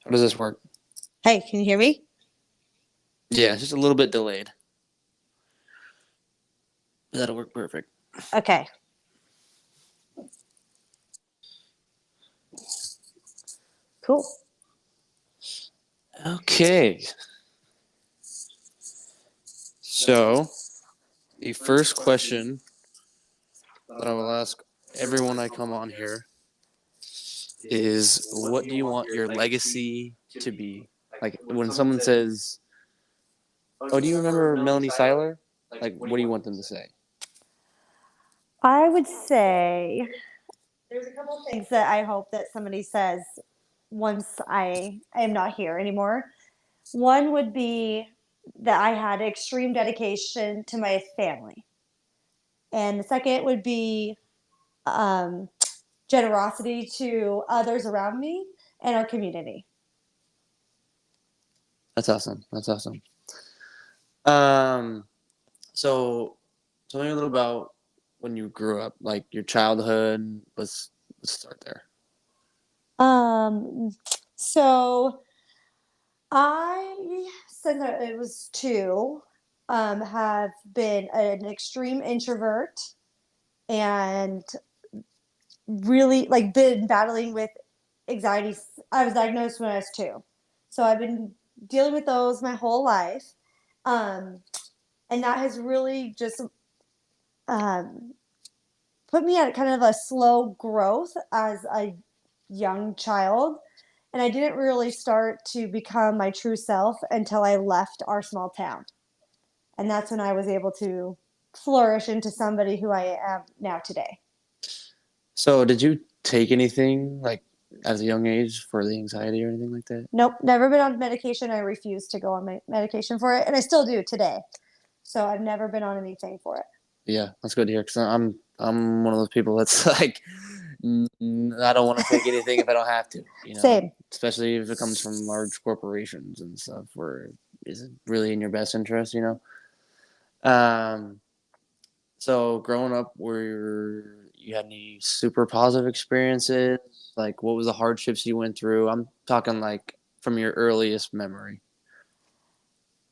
How does this work? Hey, can you hear me? Yeah, it's just a little bit delayed. That'll work perfect. Okay. Cool. Okay. So, the first question that I will ask everyone I come on here is what do you want your legacy to be? Like when someone says, "Oh, do you remember Melanie Seiler?" Like what do you want them to say? I would say there's a couple things that I hope that somebody says once I am not here anymore. One would be that I had extreme dedication to my family. And the second would be um, generosity to others around me and our community. That's awesome. That's awesome. Um so tell me a little about when you grew up, like your childhood. Let's start there. Um, so I, since it was two, have been an extreme introvert and really like been battling with anxiety. I was diagnosed when I was two. So I've been dealing with those my whole life. Um, and that has really just um, put me at kind of a slow growth as a young child. And I didn't really start to become my true self until I left our small town. And that's when I was able to flourish into somebody who I am now today. So, did you take anything like as a young age for the anxiety or anything like that? Nope, never been on medication. I refuse to go on medication for it, and I still do today. So I've never been on anything for it. Yeah, that's good to hear because I'm one of those people that's like I don't want to take anything if I don't have to, Same. especially if it comes from large corporations and stuff where is it really in your best interest. Um, so growing up, were you had any super positive experiences? Like, what was the hardships you went through? I'm talking like from your earliest memory.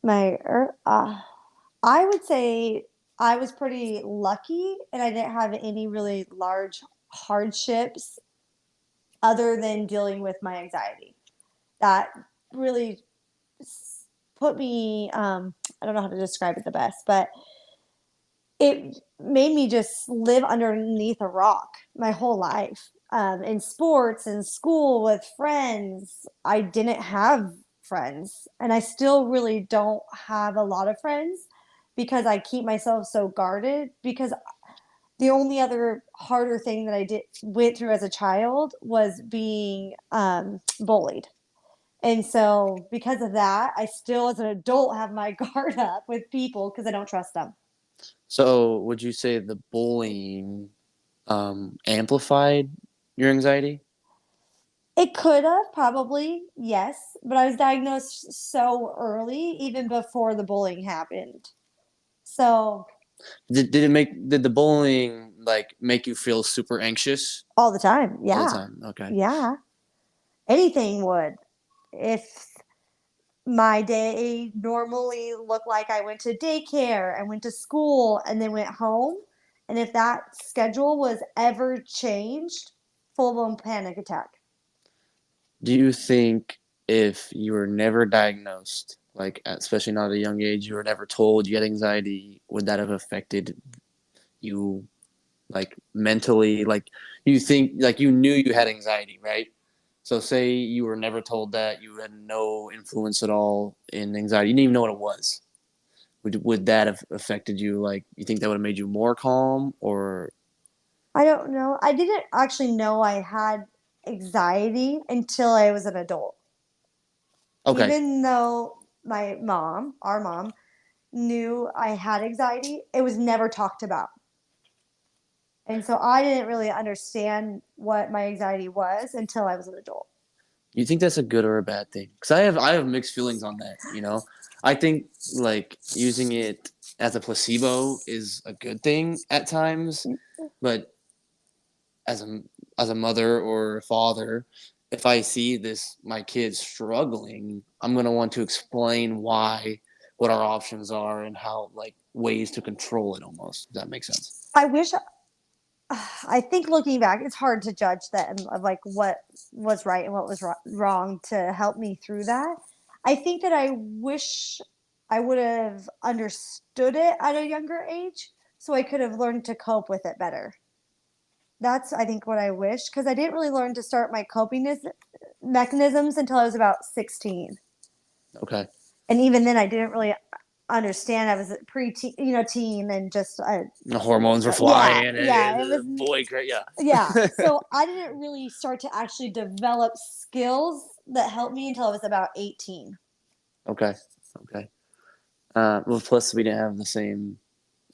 My, I would say I was pretty lucky, and I didn't have any really large hardships other than dealing with my anxiety. That really put me. I don't know how to describe it the best, but it made me just live underneath a rock my whole life. In sports, in school, with friends, I didn't have friends. And I still really don't have a lot of friends because I keep myself so guarded. Because the only other harder thing that I did went through as a child was being bullied. And so, because of that, I still, as an adult, have my guard up with people because I don't trust them. So, would you say the bullying amplified your anxiety? It could have, probably, yes, but I was diagnosed so early, even before the bullying happened. So, Did the bullying like make you feel super anxious all the time, all the yeah, time? Okay. yeah. Anything would. If my day normally looked like I went to daycare, I went to school, and then went home, and if that schedule was ever changed, full blown panic attack. Do you think if you were never diagnosed, like especially not at a young age, you were never told you had anxiety, would that have affected you like mentally? Like you think like you knew you had anxiety, right? So say you were never told that, you had no influence at all in anxiety. You didn't even know what it was. Would that have affected you? Like you think that would have made you more calm or I don't know. I didn't actually know I had anxiety until I was an adult. okay. Even though my mom, our mom, knew I had anxiety, it was never talked about. And so I didn't really understand what my anxiety was until I was an adult. You think that's a good or a bad thing? Because I have mixed feelings on that. I think like using it as a placebo is a good thing at times, but as a as a mother or a father, if I see my kid struggling, I'm gonna want to explain why, what our options are, and how like ways to control it. Almost, does that make sense? I wish I think looking back, it's hard to judge them of like what was right and what was wrong to help me through that. I think that I wish I would have understood it at a younger age so I could have learned to cope with it better. That's, I think, what I wish because I didn't really learn to start my coping mechanisms until I was about 16. Okay. And even then, I didn't really understand. I was a pre-teen, teen, and just The hormones were yeah, flying, and yeah. It was the boy, great, yeah. yeah. So I didn't really start to actually develop skills that helped me until I was about 18. Okay. Okay. Well, plus we didn't have the same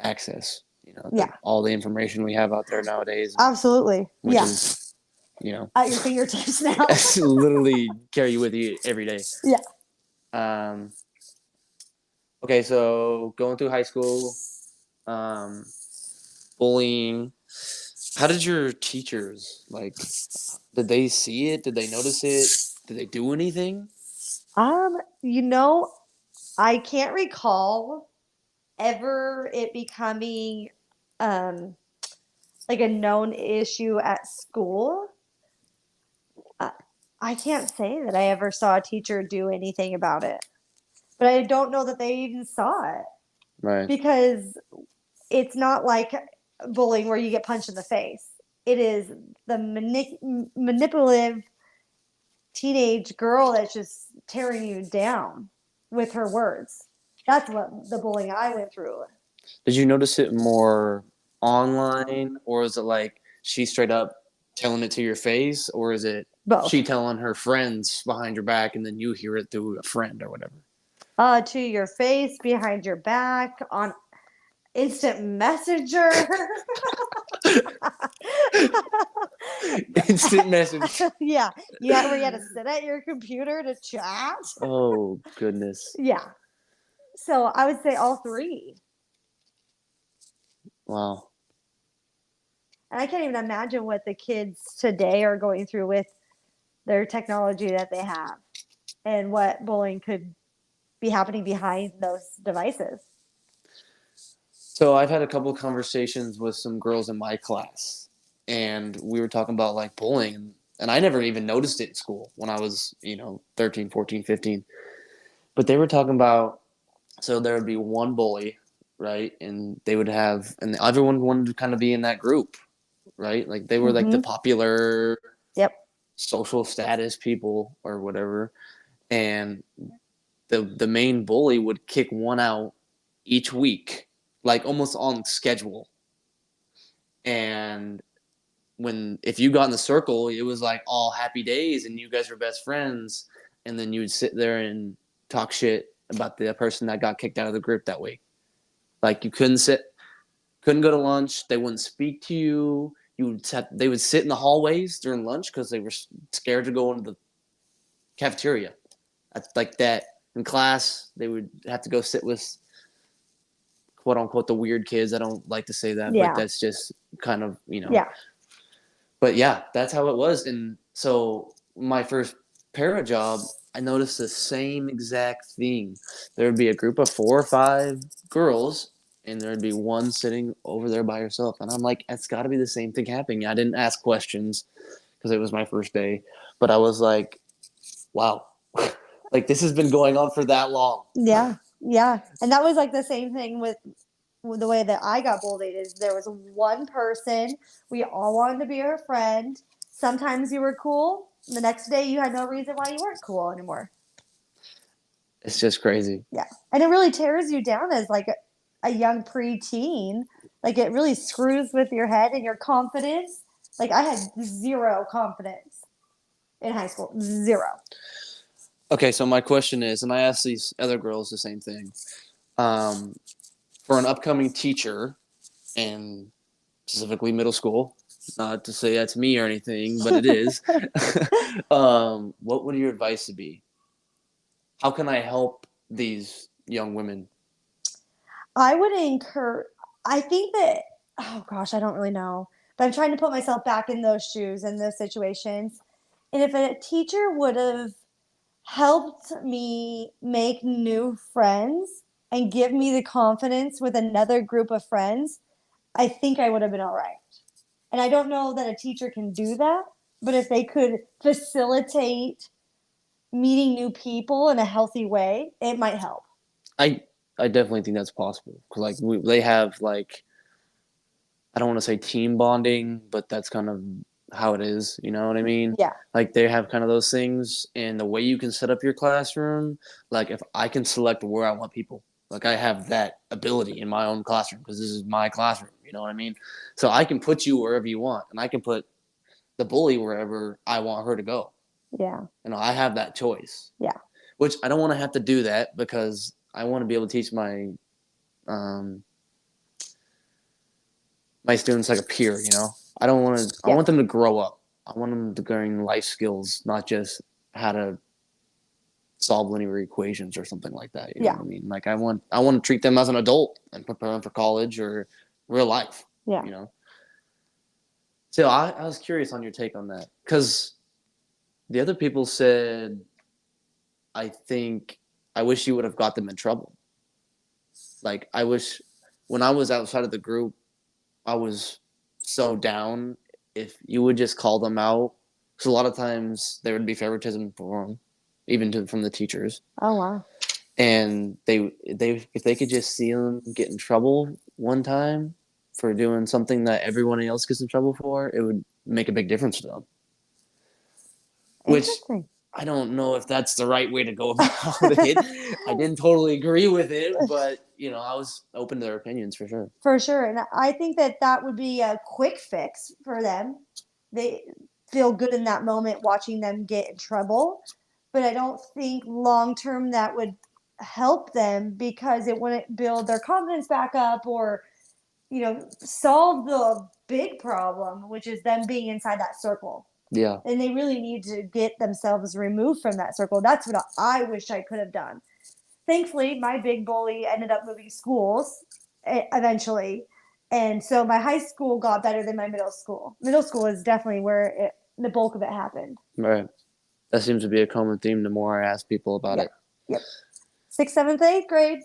access. Yeah, All the information we have out there nowadays, absolutely. which Yeah, is, you know, at your fingertips now. literally carry you with you every day. Yeah. Um, okay, so going through high school, um, bullying. How did your teachers like? Did they see it? Did they notice it? Did they do anything? You know, I can't recall ever it becoming um like a known issue at school. Uh, I can't say that I ever saw a teacher do anything about it, but I don't know that they even saw it Right. because it's not like bullying where you get punched in the face. It is the manipulative teenage girl that's just tearing you down with her words. That's what the bullying I went through. Did you notice it more online, or is it like she straight up telling it to your face, or is it she Both. telling her friends behind your back and then you hear it through a friend or whatever? To your face, behind your back, on instant messenger. Instant message. Yeah. Yeah, where you had to sit at your computer to chat. Oh goodness. Yeah. So I would say all three. Wow. And I can't even imagine what the kids today are going through with their technology that they have and what bullying could be happening behind those devices. So I've had a couple of conversations with some girls in my class, and we were talking about like bullying, and I never even noticed it in school when I was, 13, 14, 15. But they were talking about, so there would be one bully, right? And they would have, and everyone wanted to kind of be in that group, right? Like they were like the Mm-hmm. popular Yep. social status people or whatever. And the main bully would kick one out each week, like almost on schedule. And when if you got in the circle, it was like all happy days and you guys were best friends, and then you would sit there and talk shit about the person that got kicked out of the group that week. Like you couldn't go to lunch. They wouldn't speak to you. They would sit in the hallways during lunch because they were scared to go into the cafeteria. Like that in class, they would have to go sit with quote unquote the weird kids. I don't like to say that, but Yeah. that's just kind of Yeah. But yeah, that's how it was. And so my first para job, I noticed the same exact thing. There would be a group of 4 or 5 girls, and there'd be one sitting over there by herself. And I'm like, it's got to be the same thing happening. I didn't ask questions because it was my first day, but I was like, wow, like this has been going on for that long. Yeah. Yeah. And that was like the same thing with the way that I got bullied is there was one person, we all wanted to be her friend. Sometimes you were cool. The next day you had no reason why you weren't cool anymore. It's just crazy. Yeah. And it really tears you down as like a young preteen. Like it really screws with your head and your confidence. Like I had zero confidence in high school. Zero. Okay, so my question is, and I asked these other girls the same thing. Um, for an upcoming teacher, and specifically middle school. Not to say that's me or anything, but it is. What would your advice be? How can I help these young women? I would encourage, I think that, oh gosh, I don't really know. But I'm trying to put myself back in those shoes in those situations. And if a teacher would have helped me make new friends and give me the confidence with another group of friends, I think I would have been all right. And I don't know that a teacher can do that, but if they could facilitate meeting new people in a healthy way, it might help. I I definitely think that's possible because like they have like I don't want to say team bonding, but that's kind of how it is. You know what I mean? Yeah. Like they have kind of those things, and the way you can set up your classroom. Like if I can select where I want people, like I have that ability in my own classroom because this is my classroom. You know what I mean? So I can put you wherever you want, and I can put the bully wherever I want her to go. Yeah. I have that choice, Yeah. which I don't want to have to do that because I want to be able to teach um, my students like a peer. I don't want to. I Yeah. want them to grow up. I want them to gain life skills, not just how to solve linear equations or something like that. You know Yeah. what I mean? Like I want to treat them as an adult and prepare them for college or real life. Yeah. You know. So I was curious on your take on that because the other people said I think I wish you would have got them in trouble. Like I wish when I was outside of the group, I was so down. If you would just call them out, because a lot of times there would be favoritism for them, even from the teachers, Oh, wow. and they if they could just see them get in trouble one time for doing something that everyone else gets in trouble for, it would make a big difference to them. Which Interesting. I don't know if that's the right way to go about it. I didn't totally agree with it, but I was open to their opinions for sure. For sure. And I think that that would be a quick fix for them. They feel good in that moment watching them get in trouble. But I don't think long term that would help them because it wouldn't build their confidence back up or, solve the big problem, which is them being inside that circle. Yeah. And they really need to get themselves removed from that circle. That's what I wish I could have done. Thankfully, my big bully ended up moving schools eventually. And so my high school got better than my middle school. Middle school is definitely where the bulk of it happened. Right. That seems to be a common theme the more I ask people about Yeah. it. Yep. Sixth, seventh, eighth grade.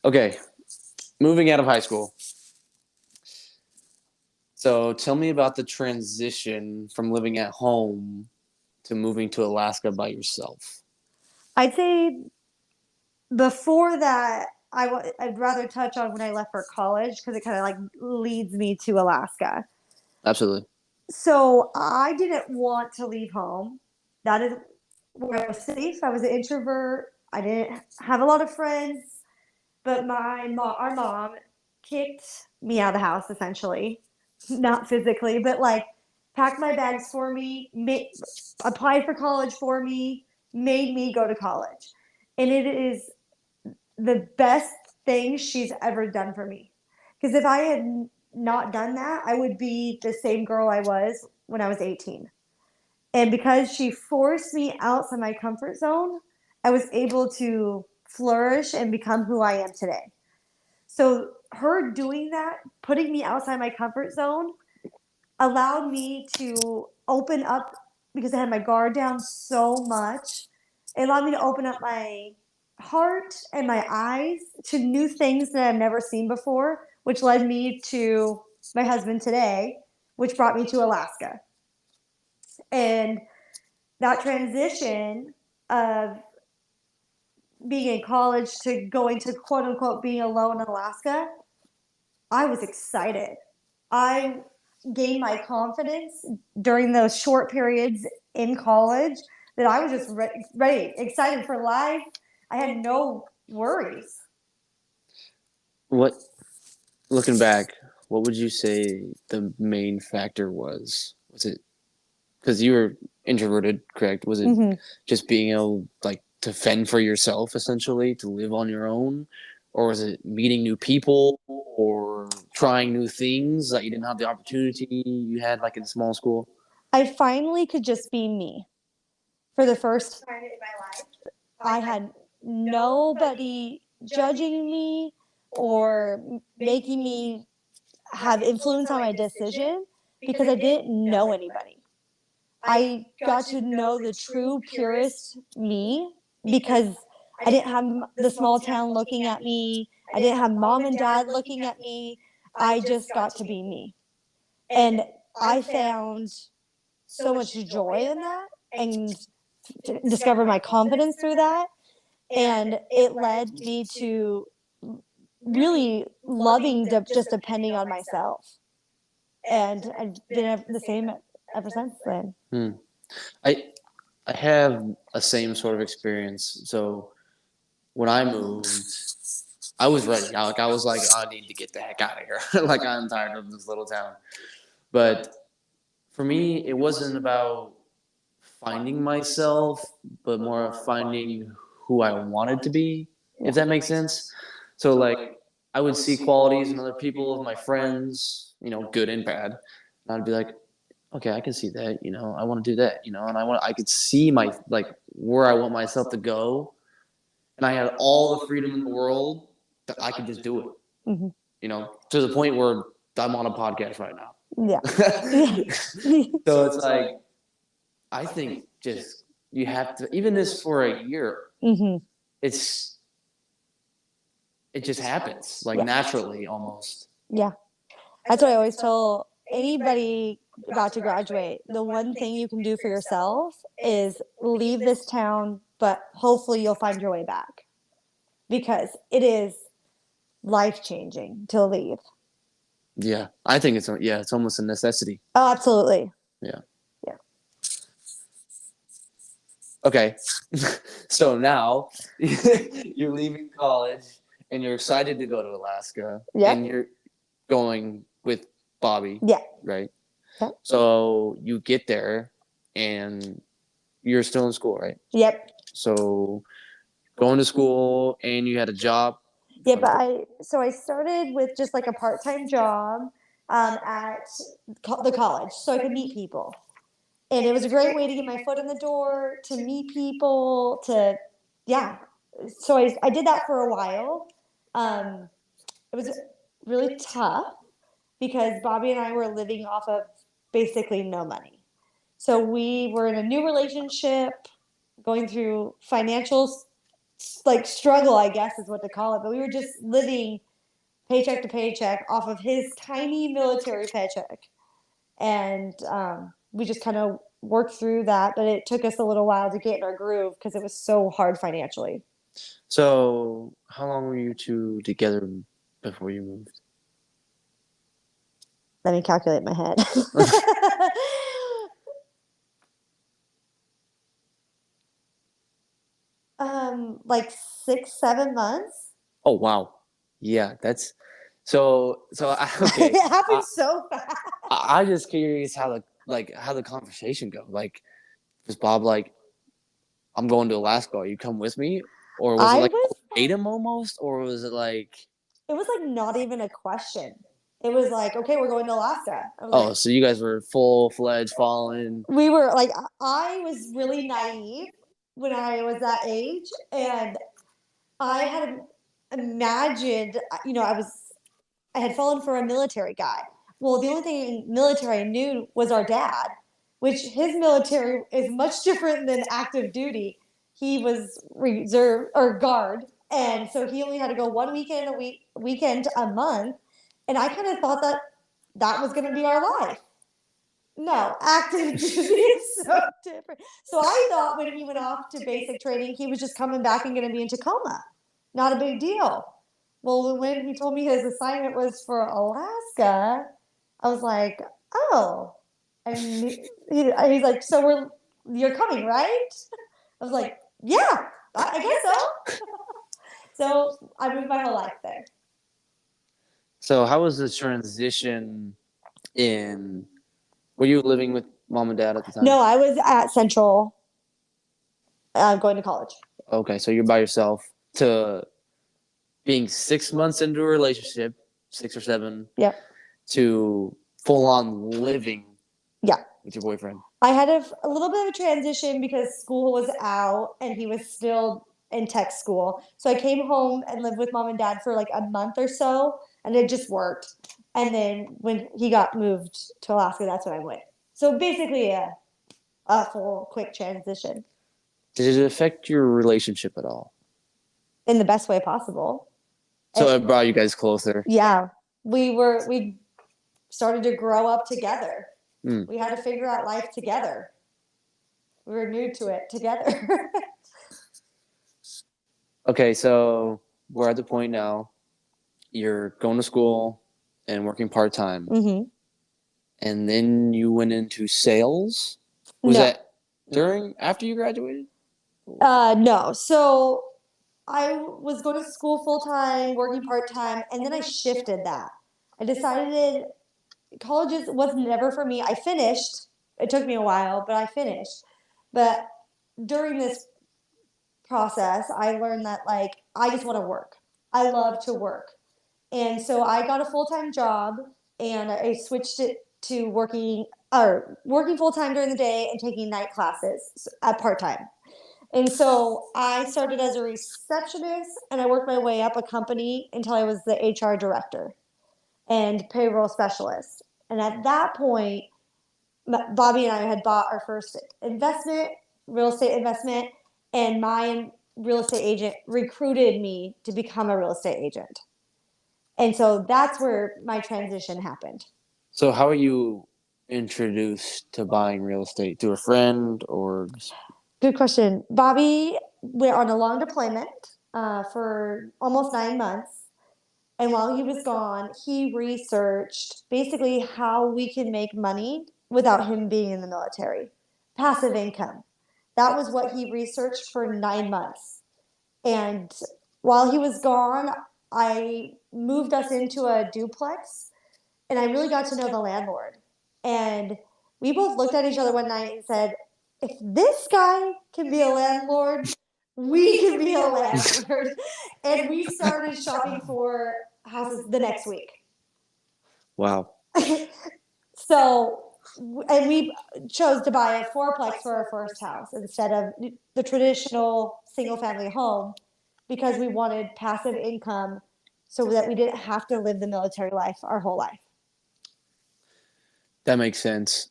Okay. Moving out of high school. So tell me about the transition from living at home to moving to Alaska by yourself. I'd say before that, I'd rather touch on when I left for college because it kind of like leads me to Alaska. Absolutely. So I didn't want to leave home. That is where I was safe. I was an introvert. I didn't have a lot of friends, but our mom kicked me out of the house essentially, not physically, but like packed my bags for me, applied for college for me, made me go to college, and it is the best thing she's ever done for me. Because if I had not done that, I would be the same girl I was when I was 18. And because she forced me outside my comfort zone, I was able to flourish and become who I am today. So, her doing that, putting me outside my comfort zone, allowed me to open up because I had my guard down so much. It allowed me to open up my heart and my eyes to new things that I've never seen before, which led me to my husband today, which brought me to Alaska. And that transition of being in college to going to quote unquote being alone in Alaska, I was excited. I gained my confidence during those short periods in college that I was just ready, excited for life. I had no worries. What Looking back, what would you say the main factor was? Was it because you were introverted, correct? Was it Mm-hmm. just being able like to fend for yourself essentially, to live on your own? Or was it meeting new people or trying new things that you didn't have the opportunity you had like in small school? I finally could just be me for the first time in my life. I had nobody judging me or making me have influence on my decision because I didn't know anybody. I got to know the true purest me because I didn't have the small town looking at me. I didn't have mom and dad looking at me. I just got to be me. And I found so much joy in that and discovered my confidence through that. And it led me to really loving just depending on myself. And I've been the same ever since then. I I have a same sort of experience. So when I moved, I was ready. I was like, I need to get the heck out of here. Like I'm tired of this little town. But for me, it wasn't about finding myself, but more of finding who I wanted to be, if that makes sense. So like I would see qualities in other people, my friends, good and bad. And I'd be like, okay, I can see that, I want to do that, and I could see my like where I want myself to go, and I had all the freedom in the world that I could just do it, Mm-hmm. To the point where I'm on a podcast right now. Yeah. Yeah. So it's like I think just you have to, even this for a year, Mm-hmm. it's it just happens like Yeah. naturally almost. Yeah. That's what I always tell anybody about to graduate. The one thing you can do for yourself is leave this town, but hopefully you'll find your way back because it is life changing to leave. Yeah, I think it's almost a necessity. Oh, absolutely. Yeah. Yeah. Okay. So now you're leaving college and you're excited to go to Alaska. Yep. And you're going with Bobby. Yeah. Right. Yep. So you get there and you're still in school, right? Yep. So going to school and you had a job. Yeah, but I started with just like a part-time job at the college so I could meet people. And it was a great way to get my foot in the door, to meet people, yeah. So I did that for a while. It was really tough because Bobby and I were living off of basically no money. So we were in a new relationship, going through financial like struggle, I guess is what to call it. But we were just living paycheck to paycheck off of his tiny military paycheck. And we just kind of worked through that, but it took us a little while to get in our groove because it was so hard financially. So how long were you two together before you moved? Let me calculate my head. Like 6, 7 months. Oh wow, yeah, that's okay. It happened so fast. I just curious how the conversation go. Like, was Bob like, I'm going to Alaska, you come with me? Or was it like ultimatum almost? Or was it like it was like not even a question. It was like, okay, we're going to Alaska. Oh, so you guys were full-fledged following. We were like, I was really naive when I was that age, and I had imagined, I had fallen for a military guy. Well, the only thing in military I knew was our dad, which his military is much different than active duty. He was reserve or guard, and so he only had to go one weekend a month, and I kind of thought that was going to be our life. No, active duty is so different. So I thought when he went off to basic training, he was just coming back and going to be in Tacoma. Not a big deal. Well, when he told me his assignment was for Alaska, I was like, oh. And he's like, so you're coming, right? I was like, yeah, I guess so. So I moved my whole life there. So how was the transition in? Were you living with mom and dad at the time? No, I was at Central, going to college. Okay, so you're by yourself to being 6 months into a relationship, 6 or 7. Yep. To full on living. Yeah. With your boyfriend. I had a little bit of a transition because school was out and he was still in tech school. So I came home and lived with mom and dad for like a month or so, and it just worked. And then when he got moved to Alaska, that's when I went. So basically, a full quick transition Did it affect your relationship at all? in the best way possible. So it brought you guys closer. Yeah, we started to grow up together. Mm. We had to figure out life together. We were new to it together. Okay, so we're at the point now. You're going to school and working part time, Mm-hmm. and then you went into sales. Was No, that during after you graduated? no. So I was going to school full time, working part time, and then I shifted that. I decided college was never for me. I finished. It took me a while, but I finished. But during this process, I learned that like I just want to work. I love to work. And so I got a full-time job and I switched it to working full-time during the day and taking night classes at part-time. And so I started as a receptionist and I worked my way up a company until I was the HR director and payroll specialist. And at that point, Bobby and I had bought our first investment, real estate investment, and my real estate agent recruited me to become a real estate agent. And so that's where my transition happened. So how are you introduced to buying real estate? Through a friend or Good question. Bobby went on a long deployment for almost 9 months. And while he was gone, he researched basically how we can make money without him being in the military. Passive income. That was what he researched for 9 months. And while he was gone, I moved us into a duplex and I really got to know the landlord. And we both looked at each other one night and said, if this guy can be a landlord, we can be a landlord. And we started shopping for houses the next week. wow. So, and we chose to buy a fourplex for our first house instead of the traditional single family home because we wanted passive income so that we didn't have to live the military life our whole life. That makes sense.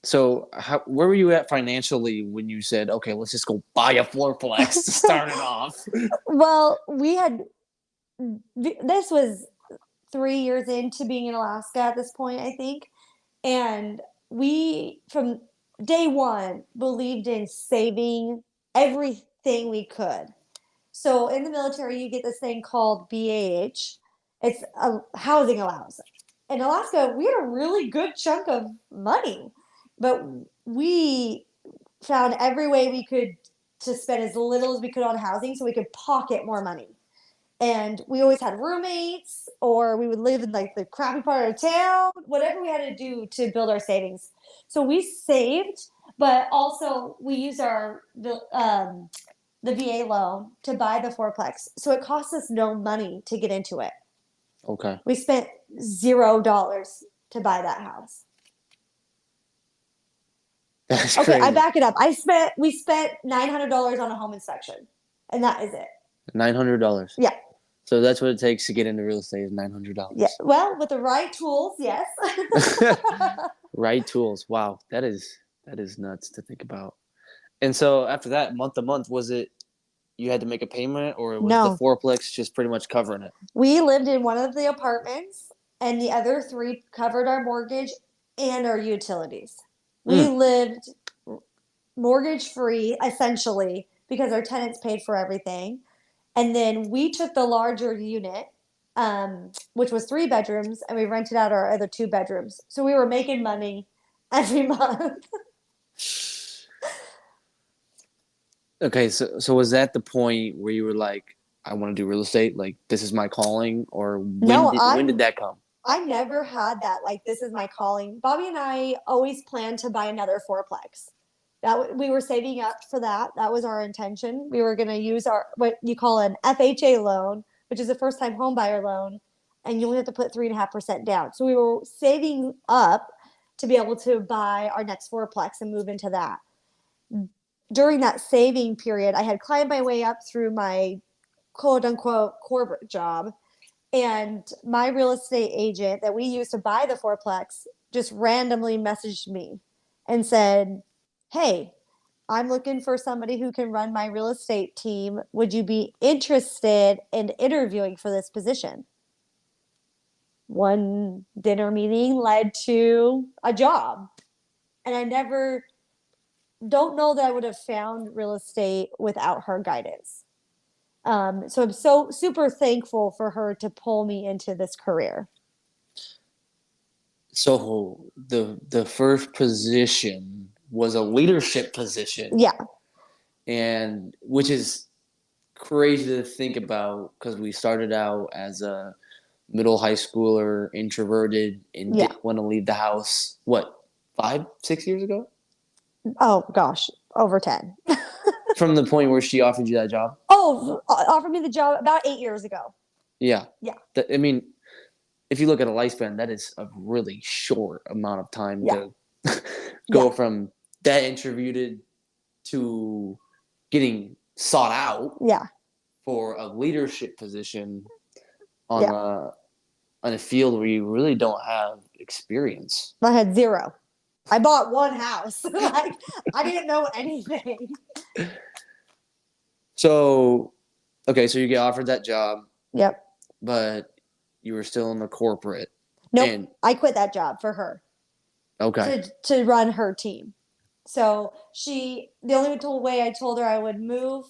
So where were you at financially when you said, okay, let's just go buy a fourplex to start it off? Well, this was 3 years into being in Alaska at this point, I think. And we, from day one, believed in saving everything we could. So in the military, you get this thing called BAH. It's a housing allowance. In Alaska, we had a really good chunk of money, but we found every way we could to spend as little as we could on housing so we could pocket more money. And we always had roommates or we would live in like the crappy part of town, whatever we had to do to build our savings. So we saved, but also we used the VA loan to buy the fourplex. So it cost us no money to get into it. Okay. We spent $0 to buy that house. That's Okay, crazy. I back it up. We spent $900 on a home inspection, and that is it. $900. Yeah. So that's what it takes to get into real estate is $900. Yeah. Well, with the right tools, yes. Right tools. Wow, that is nuts to think about. And so after that, month to month, was it you had to make a payment, or was the No. fourplex just pretty much covering it? We lived in one of the apartments, and the other three covered our mortgage and our utilities. We lived mortgage free, essentially, because our tenants paid for everything. And then we took the larger unit, which was 3 bedrooms, and we rented out our other 2 bedrooms. So we were making money every month. Okay, so was that the point where you were like, I want to do real estate, like this is my calling, or No, when did that come? I never had that. Like, this is my calling. Bobby and I always planned to buy another fourplex. We were saving up for that. That was our intention. We were going to use our what you call an FHA loan, which is a first time home buyer loan, and you only have to put 3.5% down. So we were saving up to be able to buy our next fourplex and move into that. During that saving period, I had climbed my way up through my quote unquote corporate job, And my real estate agent that we used to buy the fourplex just randomly messaged me and said, "Hey, I'm looking for somebody who can run my real estate team. Would you be interested in interviewing for this position?" One dinner meeting led to a job. And I never, don't know that I would have found real estate without her guidance. So I'm so super thankful for her to pull me into this career. So the first position was a leadership position, Yeah, and which is crazy to think about because we started out as a middle high schooler, introverted, and yeah. didn't want to leave the house. What, 5, 6 years ago? Oh gosh, over 10. From the point where she offered you that job? Oh, offered me the job about 8 years ago. Yeah. Yeah, I mean, if you look at a lifespan, that is a really short amount of time yeah, to go yeah, from that interviewed to getting sought out yeah, for a leadership position on yeah. a field where you really don't have experience. I had zero. I bought one house. Like, I didn't know anything. So, okay, so you get offered that job, Yep. but you were still in the corporate. Nope. And I quit that job for her okay, to run her team. So the only way I told her I would move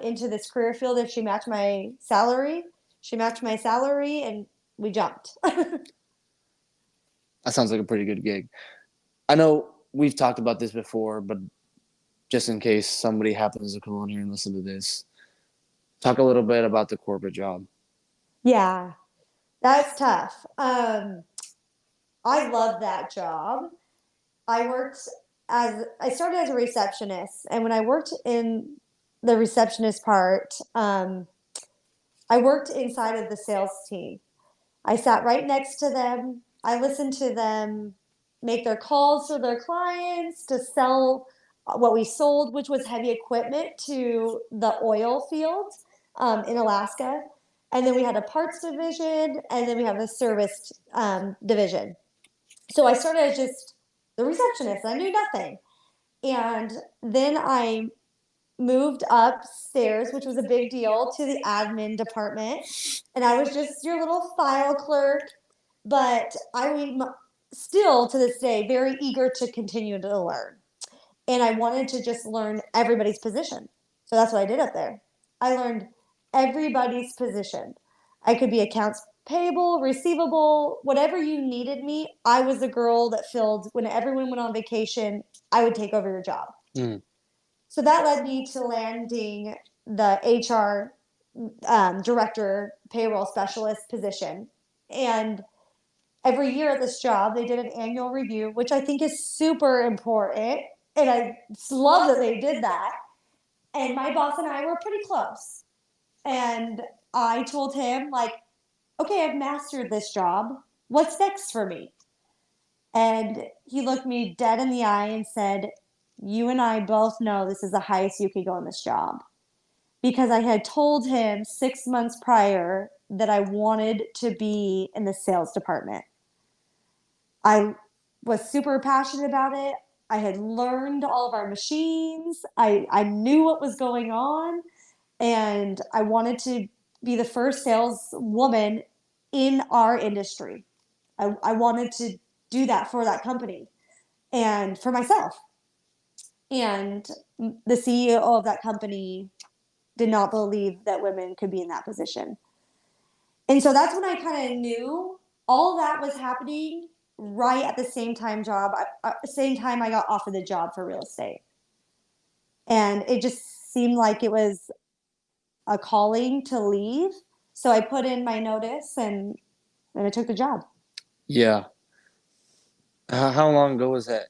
into this career field if she matched my salary. She matched my salary, and we jumped. that sounds like a pretty good gig. I know we've talked about this before, but just in case somebody happens to come on here and listen to this, talk a little bit about the corporate job. Yeah, that's tough. I love that job. I started as a receptionist, and when I worked in the receptionist part, I worked inside of the sales team. I sat right next to them. I listened to them make their calls to their clients to sell what we sold, which was heavy equipment to the oil field in Alaska. And then we had a parts division, and then we have a service division. So I started as just the receptionist. I knew nothing. And then I moved upstairs, which was a big deal, to the admin department. And I was just your little file clerk. But I'm still to this day very eager to continue to learn. And I wanted to just learn everybody's position. So that's what I did up there. I learned everybody's position. I could be accounts payable, receivable, whatever you needed me. I was the girl that filled when everyone went on vacation, I would take over your job. Mm. So that led me to landing the HR director, payroll specialist position. And every year at this job, they did an annual review, which I think is super important. And I love that they did that. And my boss and I were pretty close. And I told him, like, okay, I've mastered this job. What's next for me? And he looked me dead in the eye and said, "You and I both know this is the highest you could go in this job." Because I had told him 6 months prior that I wanted to be in the sales department. I was super passionate about it. I had learned all of our machines. I knew what was going on. And I wanted to be the first saleswoman in our industry. I wanted to do that for that company and for myself. And the CEO of that company did not believe that women could be in that position. And so that's when I kind of knew all that was happening right at the same time I got offered the job for real estate. And it just seemed like it was a calling to leave. So I put in my notice and I took the job. Yeah. How long ago was that?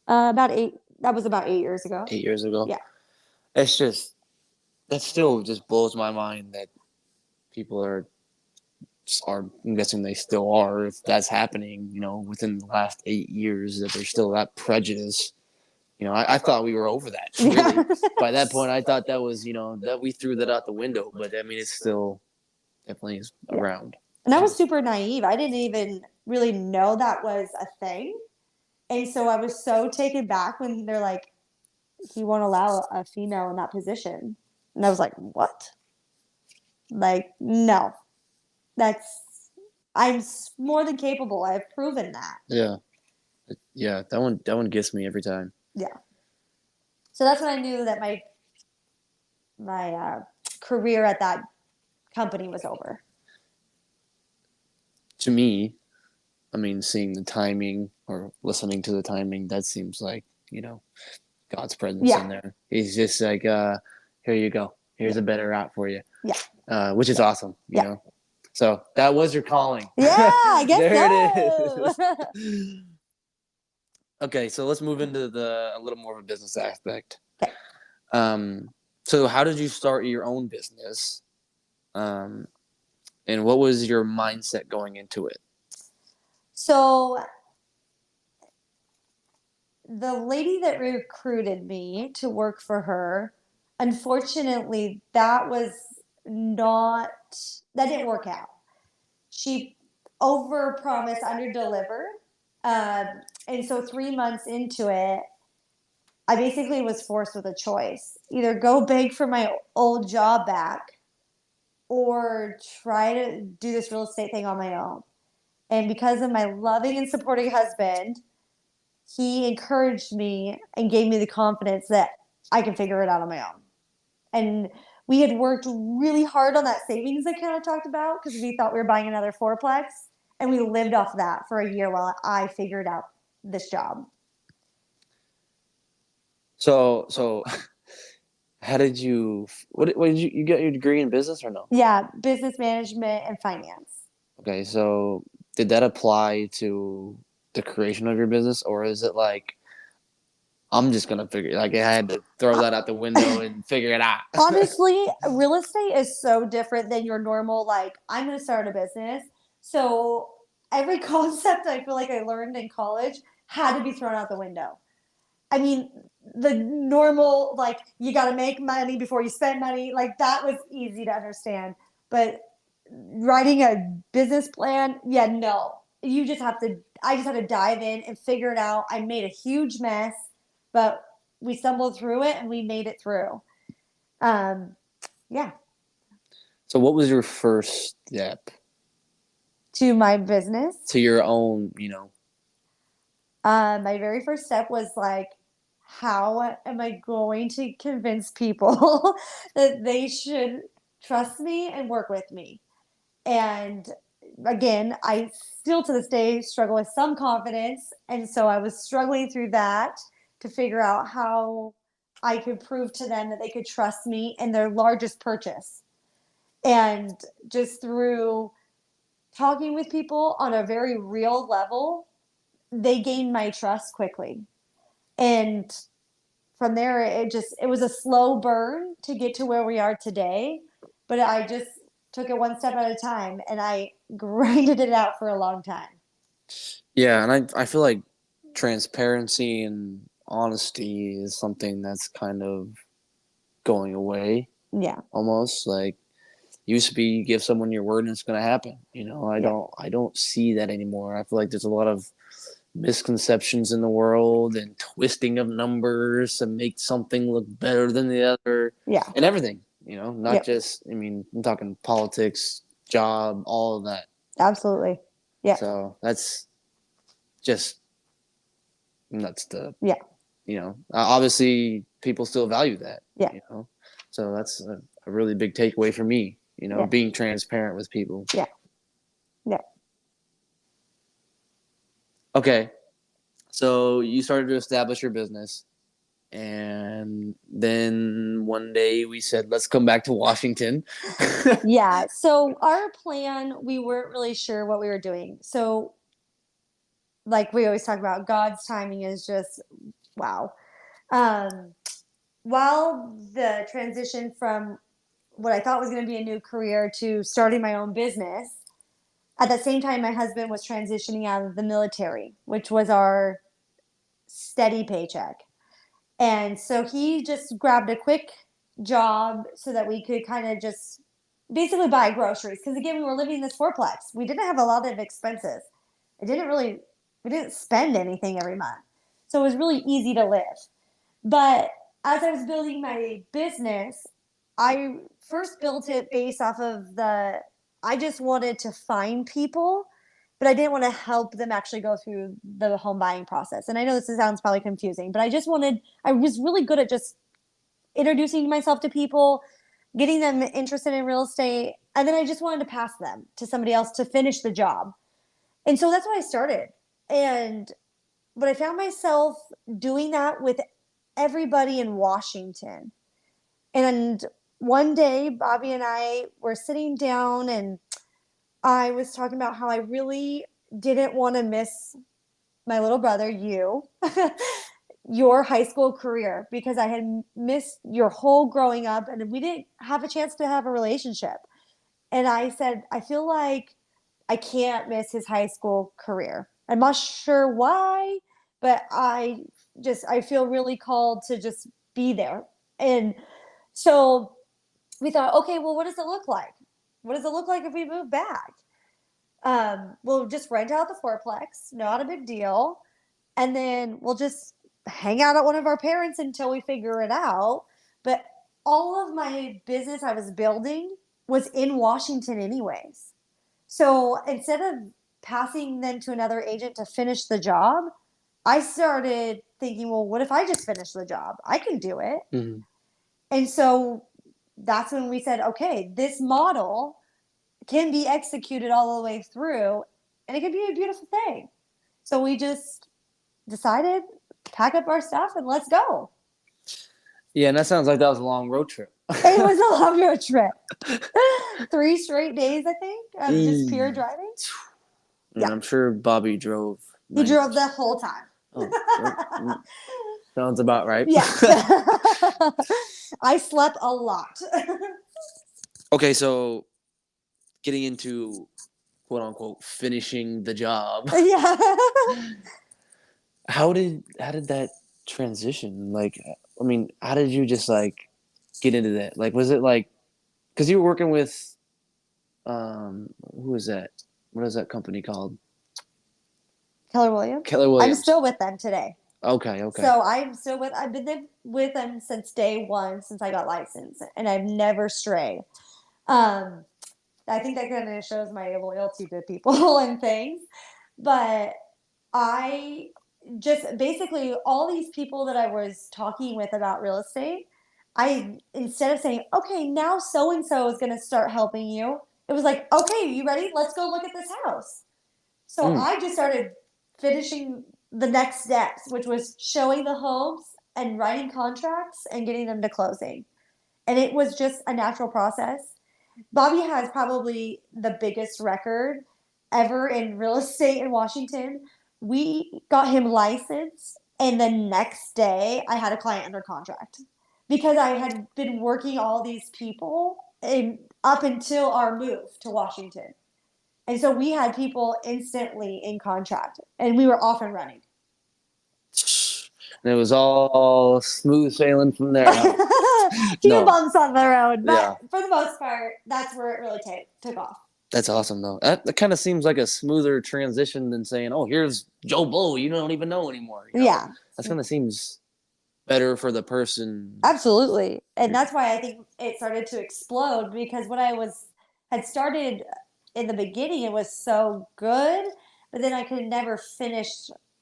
About eight. That was about 8 years ago. 8 years ago. Yeah. It's just that still just blows my mind that people are. I'm guessing they still are. If that's happening, within the last 8 years, that there's still that prejudice. I thought we were over that. Really, Yeah. by that point, I thought that was, that we threw that out the window. But I mean, it's definitely is Yeah. around. And I Yeah. was super naive. I didn't even really know that was a thing. And so I was so taken back when they're like, he won't allow a female in that position. And I was like, what? Like, no, that's, I'm more than capable. I've proven that. Yeah. Yeah. That one gets me every time. Yeah. So that's when I knew that my career at that company was over. To me, I mean, seeing the timing or listening to the timing, that seems like, God's presence Yeah. in there. He's just like, here you go. Here's Yeah. a better route for you, Yeah. which is Yeah. awesome, Yeah. So that was your calling. Yeah. I guess There it so. is. Okay, so let's move into a little more of a business aspect. Okay. So how did you start your own business? Um, and what was your mindset going into it? So the lady that recruited me to work for her, unfortunately, that didn't work out. She overpromised, underdelivered. And so 3 months into it, I basically was forced with a choice: either go beg for my old job back or try to do this real estate thing on my own. And because of my loving and supporting husband, he encouraged me and gave me the confidence that I can figure it out on my own. And we had worked really hard on that savings account I talked about because we thought we were buying another fourplex. And we lived off that for a year while I figured out this job. So how did you? What did you get your degree in business or no? Yeah, business management and finance. Okay, so did that apply to the creation of your business, or is it like I'm just gonna figure like I had to throw that out the window and figure it out? Honestly, real estate is so different than your normal, like, I'm going to start a business. So every concept I feel like I learned in college had to be thrown out the window. I mean, the normal, like, you got to make money before you spend money, like, that was easy to understand. But writing a business plan, yeah, no. I just had to dive in and figure it out. I made a huge mess, but we stumbled through it and we made it through. Um, yeah, So what was your first step to my business. to your own, My very first step was like, how am I going to convince people that they should trust me and work with me? And again, I still to this day struggle with some confidence. And so I was struggling through that to figure out how I could prove to them that they could trust me in their largest purchase. And just through talking with people on a very real level, they gained my trust quickly. And from there, it was a slow burn to get to where we are today, but I just took it one step at a time and I grinded it out for a long time. yeah, and I feel like transparency and honesty is something that's kind of going away Yeah. almost like used to be you give someone your word and it's going to happen. Yeah. I don't see that anymore. I feel like there's a lot of misconceptions in the world and twisting of numbers to make something look better than the other Yeah. and everything, not Yep. just, I mean, I'm talking politics, job, all of that. Absolutely. Yeah. So that's just nuts to, Yeah. obviously people still value that, Yeah. so that's a really big takeaway for me, Yeah. being transparent with people. Yeah. Yeah. Okay. So you started to establish your business. And then one day we said, let's come back to Washington. Yeah. So our plan, we weren't really sure what we were doing. So like we always talk about, God's timing is just wow. Um, while the transition from what I thought was going to be a new career to starting my own business, at the same time, my husband was transitioning out of the military, which was our steady paycheck. And so he just grabbed a quick job so that we could kind of just basically buy groceries. Because again, we were living in this fourplex. We didn't have a lot of expenses. It didn't really, we didn't spend anything every month. So it was really easy to live. But as I was building my business, I first built it based off of I just wanted to find people, but I didn't want to help them actually go through the home buying process. And I know this sounds probably confusing, but I was really good at just introducing myself to people, getting them interested in real estate. And then I just wanted to pass them to somebody else to finish the job. And so that's what I started. And but I found myself doing that with everybody in Washington. And one day, Bobby and I were sitting down, and I was talking about how I really didn't want to miss my little brother, you, your high school career, because I had missed your whole growing up and we didn't have a chance to have a relationship. And I said, I feel like I can't miss his high school career. I'm not sure why, but I feel really called to just be there. And so we thought, okay, well, what does it look like? What does it look like if we move back? We'll just rent out the fourplex, not a big deal. And then we'll just hang out at one of our parents until we figure it out. But all of my business I was building was in Washington, anyways. So instead of passing them to another agent to finish the job, I started thinking, well, what if I just finish the job? I can do it. Mm-hmm. And so that's when we said, okay, this model can be executed all the way through and it can be a beautiful thing. So we just decided, pack up our stuff and let's go. Yeah, and that sounds like that was a long road trip. It was a long road trip. 3 straight days, I think, of just pure driving. And yeah. I'm sure Bobby drove. He drove the whole time. Oh, sounds about right. Yeah. I slept a lot. Okay, so getting into quote unquote finishing the job. Yeah. How did that transition? Like, I mean, how did you just like get into that? Like, was it like because you were working with who is that? What is that company called? Keller Williams. Keller Williams. I'm still with them today. Okay. So I've been with them since day one, since I got licensed, and I've never strayed. I think that kind of shows my loyalty to people and things. But I just basically all these people that I was talking with about real estate, instead of saying, okay, now so and so is going to start helping you, it was like, okay, you ready? Let's go look at this house. So I just started finishing the next steps, which was showing the homes and writing contracts and getting them to closing. And it was just a natural process. Bobby has probably the biggest record ever in real estate in Washington. We got him licensed, and the next day I had a client under contract because I had been working all these people up until our move to Washington. And so we had people instantly in contract, and we were off and running. And it was all smooth sailing from there. Few bumps on the road, but for the most part, that's where it really took off. That's awesome, though. That kind of seems like a smoother transition than saying, "Oh, here's Joe Blow. You don't even know anymore." You know? Yeah, that kind of seems better for the person. Absolutely, and that's why I think it started to explode because what had started in the beginning, it was so good, but then I could never finish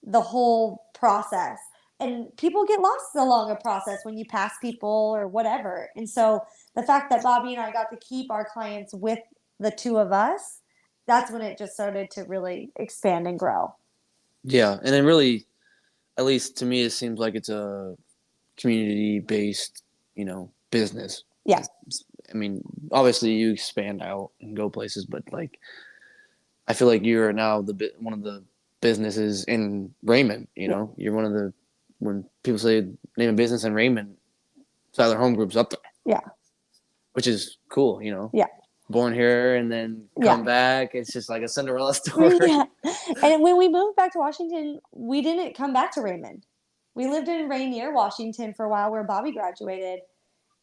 the whole process. And people get lost along a process when you pass people or whatever. And so the fact that Bobby and I got to keep our clients with the two of us, that's when it just started to really expand and grow. Yeah, and then really, at least to me, it seems like it's a community-based, business. Yeah. I mean, obviously you expand out and go places, but like, I feel like you're now one of the businesses in Raymond. You're one of the when people say name a business in Raymond, Seiler Home Group's up there. Yeah. Which is cool. Yeah. Born here and then come back. It's just like a Cinderella story. Yeah. And when we moved back to Washington, we didn't come back to Raymond. We lived in Rainier, Washington for a while where Bobby graduated.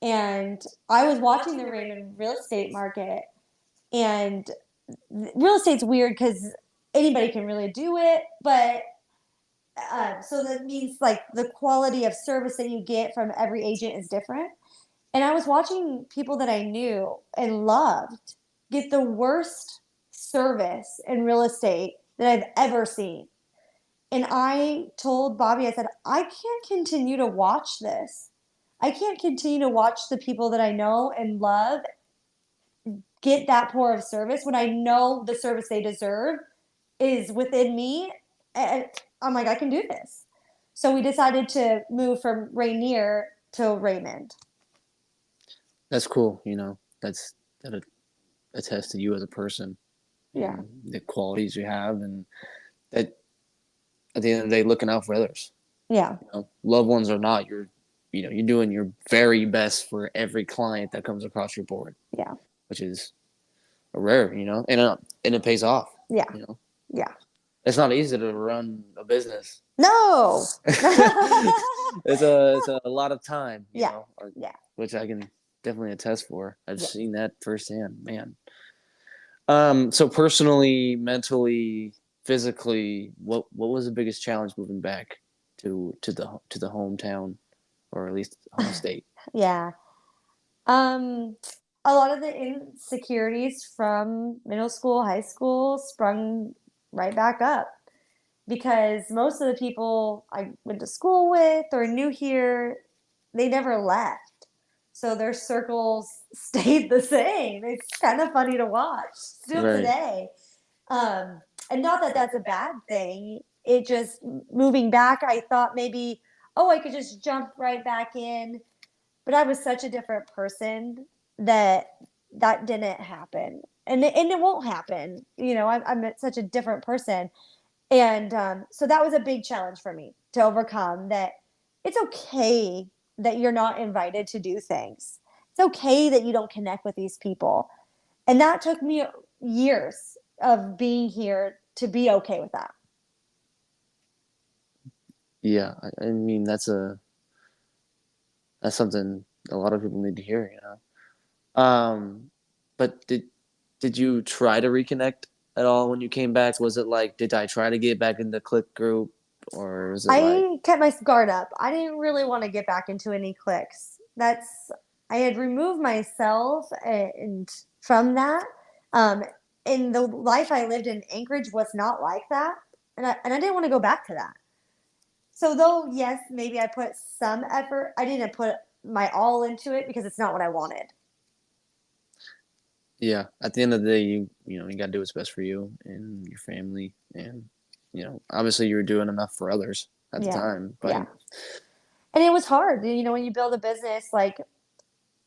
And I was watching the Raymond real estate market, and real estate's weird because anybody can really do it, but so that means like the quality of service that you get from every agent is different. And I was watching people that I knew and loved get the worst service in real estate that I've ever seen. And I told Bobby, I said, I can't continue to watch this. I can't continue to watch the people that I know and love get that poor of service when I know the service they deserve is within me. And I'm like, I can do this. So we decided to move from Rainier to Raymond. That's cool. That attests to you as a person Yeah. and the qualities you have, and that at the end of the day, looking out for others. Yeah. Loved ones or not, you're doing your very best for every client that comes across your board. Yeah. Which is a rare, and it pays off. Yeah. You know, Yeah. it's not easy to run a business. No. It's a lot of time, Yeah. Yeah. which I can definitely attest for. I've Yeah. seen that firsthand, man. So personally, mentally, physically, what was the biggest challenge moving back to the hometown, or at least home state? Yeah. Um, a lot of the insecurities from middle school, high school sprung right back up because most of the people I went to school with or knew here, they never left. So their circles stayed the same. It's kind of funny to watch still Right. today. Um, and not that that's a bad thing. It just moving back, I thought maybe, oh, I could just jump right back in, but I was such a different person that that didn't happen, and it won't happen. I'm such a different person, and so that was a big challenge for me to overcome. That it's okay that you're not invited to do things. It's okay that you don't connect with these people, and that took me years of being here to be okay with that. Yeah, I mean that's something a lot of people need to hear. But did you try to reconnect at all when you came back? Was it like, did I try to get back in the click group, or was it like, I kept my guard up. I didn't really want to get back into any cliques. I had removed myself and from that. Um, and the life I lived in Anchorage was not like that, and I didn't want to go back to that. So though yes, maybe I put some effort, I didn't put my all into it because it's not what I wanted. yeah? At the end of the day, you got to do what's best for you and your family, and obviously you were doing enough for others at the Yeah, time, but yeah. And it was hard. When you build a business, like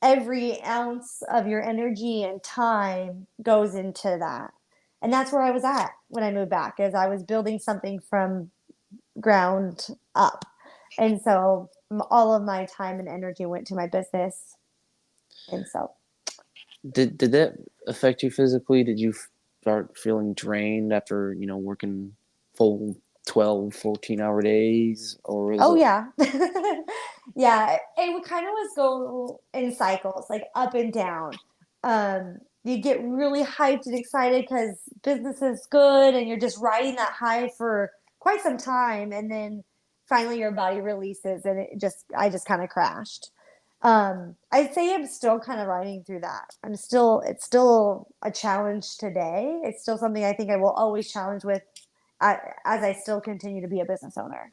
every ounce of your energy and time goes into that. And that's where I was at when I moved back, as I was building something from ground up. And so all of my time and energy went to my business. And so, did that affect you physically? Did you start feeling drained after working full 12, 14-hour days, or was oh it? yeah. Yeah, it would kind of was go in cycles, like up and down. You get really hyped and excited because business is good and you're just riding that high for quite some time, and then finally your body releases and I just kind of crashed. I'd say I'm still kind of riding through that. It's still a challenge today. It's still something I think I will always challenge with as I still continue to be a business owner.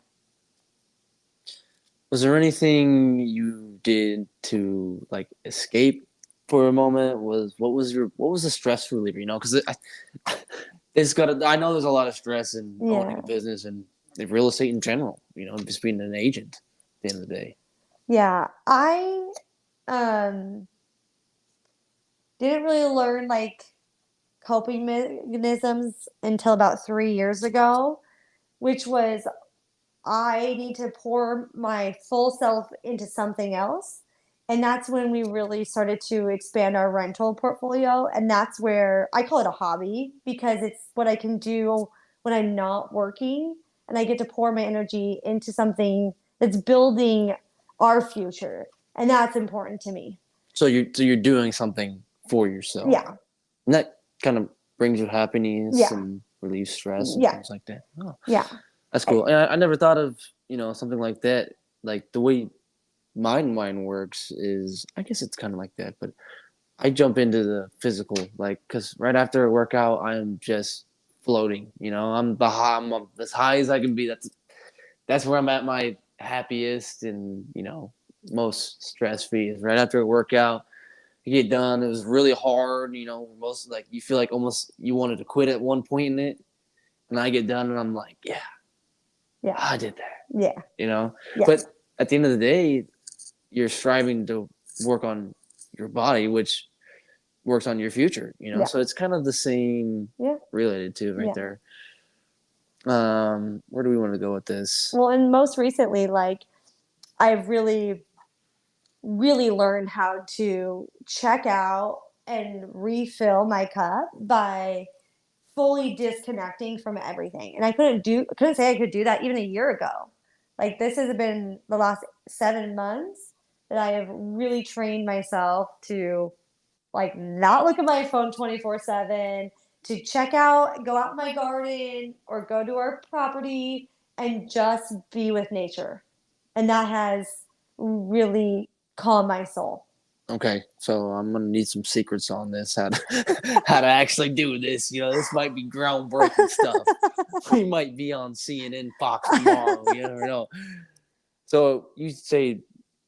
Was there anything you did to like escape for a moment? What was the stress reliever? Because it's got. I know there's a lot of stress in owning Yeah. a business and in real estate in general. Just being an agent at the end of the day. Yeah. I um didn't really learn like coping mechanisms until about 3 years ago, which was I need to pour my full self into something else. And that's when we really started to expand our rental portfolio. And that's where I call it a hobby because it's what I can do when I'm not working. And I get to pour my energy into something that's building our future. And that's important to me. So you're doing something for yourself, Yeah. and that kind of brings you happiness Yeah. and relieves stress and Yeah. things like that. Oh, Yeah. that's I, cool. And I never thought of something like that. Like the way mind works is, I guess it's kind of like that, but I jump into the physical, like, because right after a workout, I'm just floating. I'm as high as I can be. That's where I'm at my happiest and most stress free is right after a workout. You get done. It was really hard. Most like you feel like almost you wanted to quit at one point in it, and I get done and I'm like, yeah, yeah. I did that. Yeah. You know, Yes. but at the end of the day, you're striving to work on your body, which works on your future. Yeah. So it's kind of the same Yeah. related to right Yeah. there. Where do we want to go with this? Well, and most recently, like, I've really, really learned how to check out and refill my cup by fully disconnecting from everything. And I couldn't say I could do that even a year ago. Like, this has been the last 7 months that I have really trained myself to, like, not look at my phone 24/7, to check out, go out in my garden or go to our property and just be with nature. And that has really calmed my soul. Okay, so I'm gonna need some secrets on this, how to how to actually do this. This might be groundbreaking stuff. We might be on CNN Fox tomorrow. You never know. So you say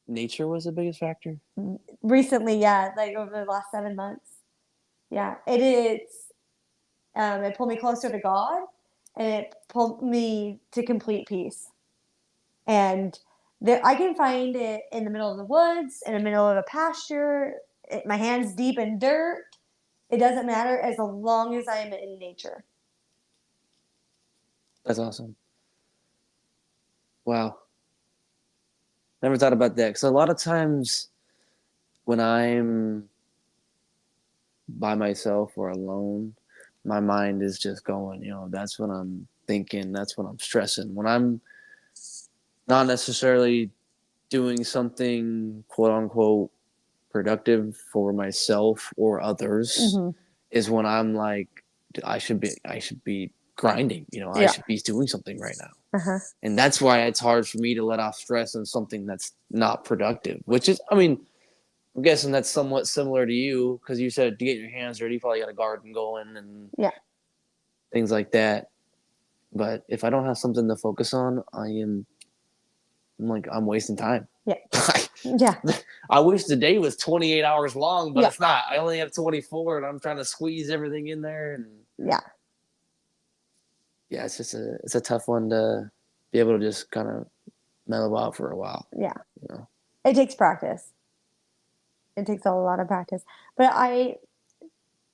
nature was the biggest factor? Recently, yeah, like over the last 7 months. Yeah, it is. It pulled me closer to God, and it pulled me to complete peace. And I can find it in the middle of the woods, in the middle of a pasture, my hands deep in dirt. It doesn't matter as long as I am in nature. That's awesome. Wow, never thought about that because a lot of times when I'm by myself or alone, my mind is just going. That's when I'm thinking. That's when I'm stressing. When I'm not necessarily doing something quote unquote productive for myself or others Mm-hmm. is when I'm like, I should be grinding. I Yeah. should be doing something right now. Uh-huh. And that's why it's hard for me to let off stress on something that's not productive, which is, I mean, I'm guessing that's somewhat similar to you because you said to get your hands dirty, you probably got a garden going and Yeah. things like that. But if I don't have something to focus on, I'm like, I'm wasting time. Yeah. Yeah. I wish the day was 28 hours long, but Yeah. it's not. I only have 24 and I'm trying to squeeze everything in there. And Yeah. yeah, it's a tough one to be able to just kind of mellow out for a while. Yeah. You know? It takes practice. It takes a lot of practice. But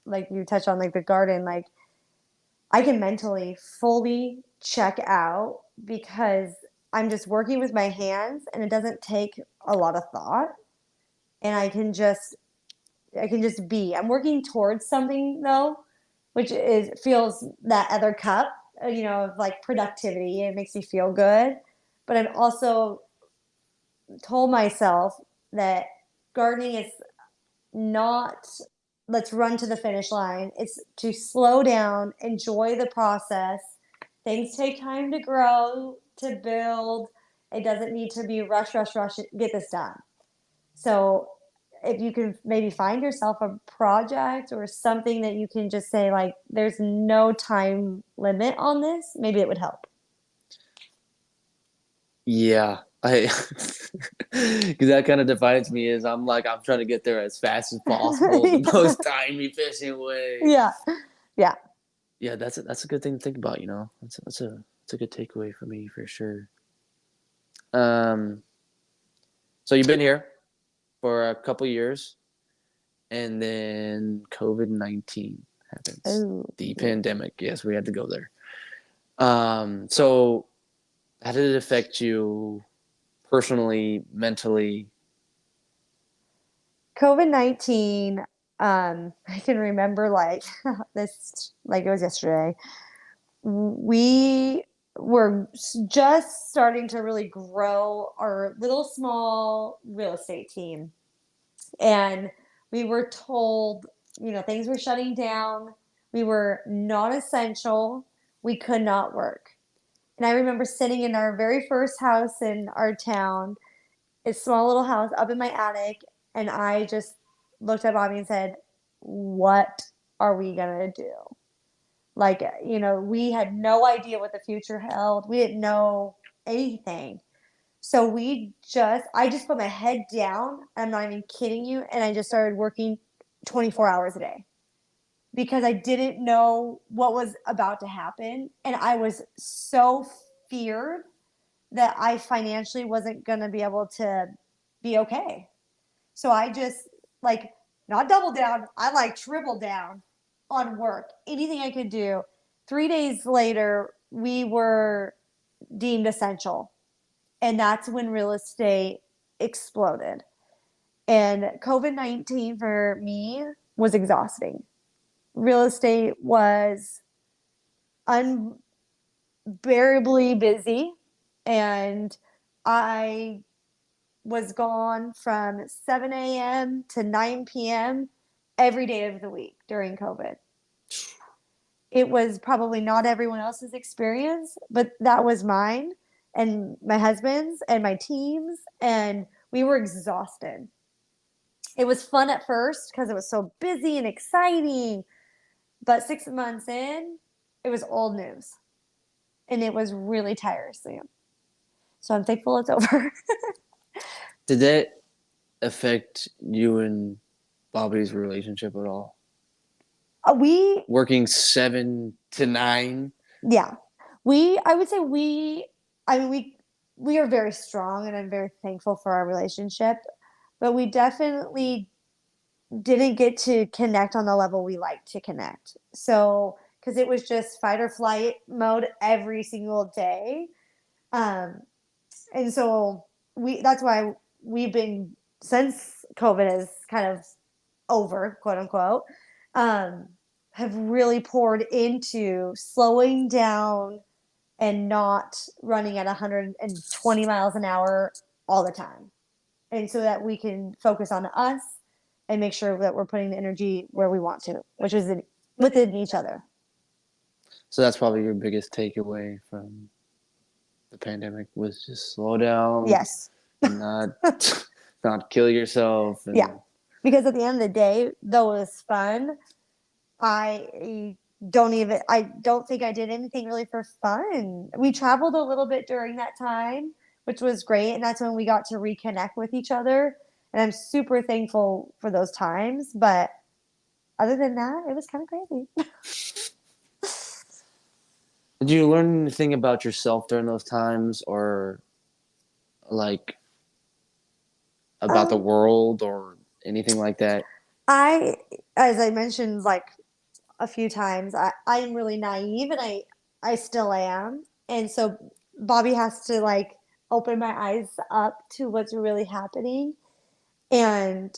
like you touched on, like the garden, like I can mentally fully check out because I'm just working with my hands and it doesn't take a lot of thought. And I can just be. I'm working towards something though, which is feels that other cup, of like productivity. It makes me feel good. But I'm also told myself that gardening is not let's run to the finish line. It's to slow down, enjoy the process. Things take time to grow, to build. It doesn't need to be rush, rush, rush, get this done. So if you can maybe find yourself a project or something that you can just say, like, there's no time limit on this, maybe it would help. Yeah, I because that kind of defines me is I'm trying to get there as fast as possible, the most time efficient way. Yeah. Yeah. Yeah, that's a good thing to think about. That's a good takeaway for me for sure. Um, so you've been here for a couple years, and then COVID-19 happens. Oh, The yeah. pandemic. Yes, we had to go there. So how did it affect you personally, mentally? COVID-19, I can remember like this, like it was yesterday. We were just starting to really grow our little small real estate team. And we were told, things were shutting down. We were non essential. We could not work. And I remember sitting in our very first house in our town, a small little house up in my attic, and I just looked at Bobby and said, "What are we going to do?" Like, we had no idea what the future held. We didn't know anything. So I just put my head down. I'm not even kidding you. And I just started working 24 hours a day because I didn't know what was about to happen. And I was so feared that I financially wasn't going to be able to be okay. So I just like not double down, I like triple down on work, anything I could do. 3 days later, we were deemed essential. And that's when real estate exploded. And COVID-19 for me was exhausting. Real estate was unbearably busy. And I was gone from 7 a.m. to 9 p.m. every day of the week during COVID. It was probably not everyone else's experience, but that was mine and my husband's and my team's, and we were exhausted. It was fun at first because it was so busy and exciting, but 6 months in, it was old news and it was really tiresome. So I'm thankful it's over. Did that affect you and Bobby's relationship at all? We Working 7 to 9. Yeah. I would say I mean, we are very strong and I'm very thankful for our relationship, but we definitely didn't get to connect on the level we like to connect. So, because it was just fight or flight mode every single day. Um, and so that's why we've been, since COVID is kind of over, quote unquote, um, have really poured into slowing down and not running at 120 miles an hour all the time. And so that we can focus on us and make sure that we're putting the energy where we want to, which is within each other. So that's probably your biggest takeaway from the pandemic was just slow down Yes. and not not kill yourself Yeah. and Because at the end of the day, though it was fun, I I don't think I did anything really for fun. We traveled a little bit during that time, which was great. And that's when we got to reconnect with each other. And I'm super thankful for those times. But other than that, it was kind of crazy. did you learn anything about yourself during those times or like about the Um, world or anything like that? I, as I mentioned like a few times, I am really naive and I still am. And so Bobby has to like open my eyes up to what's really happening. And